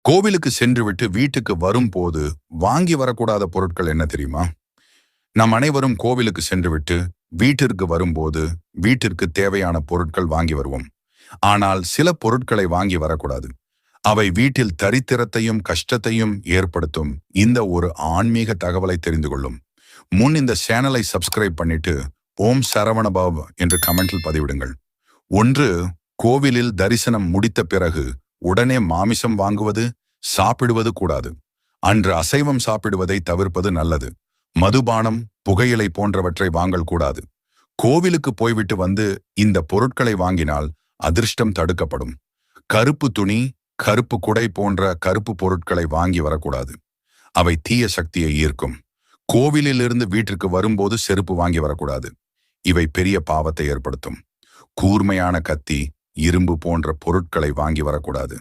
கோவிலுக்கு சென்றுவிட்டு வீட்டுக்கு வரும்போது வாங்கி வரக்கூடாத பொருட்கள் என்ன தெரியுமா? நாம் அனைவரும் கோவிலுக்கு சென்றுவிட்டு வீட்டிற்கு வரும்போது வீட்டிற்கு தேவையான பொருட்கள் வாங்கி வருவோம். ஆனால் சில பொருட்களை வாங்கி வரக்கூடாது. அவை வீட்டில் தரித்திரத்தையும் கஷ்டத்தையும் ஏற்படுத்தும். இந்த ஒரு ஆன்மீக தகவலை தெரிந்து கொள்ளும் முன் இந்த சேனலை சப்ஸ்கிரைப் பண்ணிட்டு ஓம் சரவணபவ் என்று கமெண்டில் பதிவிடுங்கள். ஒன்று, கோவிலில் தரிசனம் முடித்த பிறகு உடனே மாமிசம் வாங்குவது சாப்பிடுவது கூடாது. அன்று அசைவம் சாப்பிடுவதை தவிர்ப்பது நல்லது. மதுபானம் புகையிலை போன்றவற்றை வாங்கல் கூடாது. கோவிலுக்கு போய்விட்டு வந்து இந்த பொருட்களை வாங்கினால் அதிர்ஷ்டம் தடுக்கப்படும். கருப்பு துணி கருப்பு குடை போன்ற கருப்பு பொருட்களை வாங்கி வரக்கூடாது. அவை தீய சக்தியை ஈர்க்கும். கோவிலில் இருந்து வீட்டிற்கு வரும்போது செருப்பு வாங்கி வரக்கூடாது. இவை பெரிய பாவத்தை ஏற்படுத்தும். கூர்மையான கத்தி இரும்பு போன்ற பொருட்களை வாங்கி வரக்கூடாது.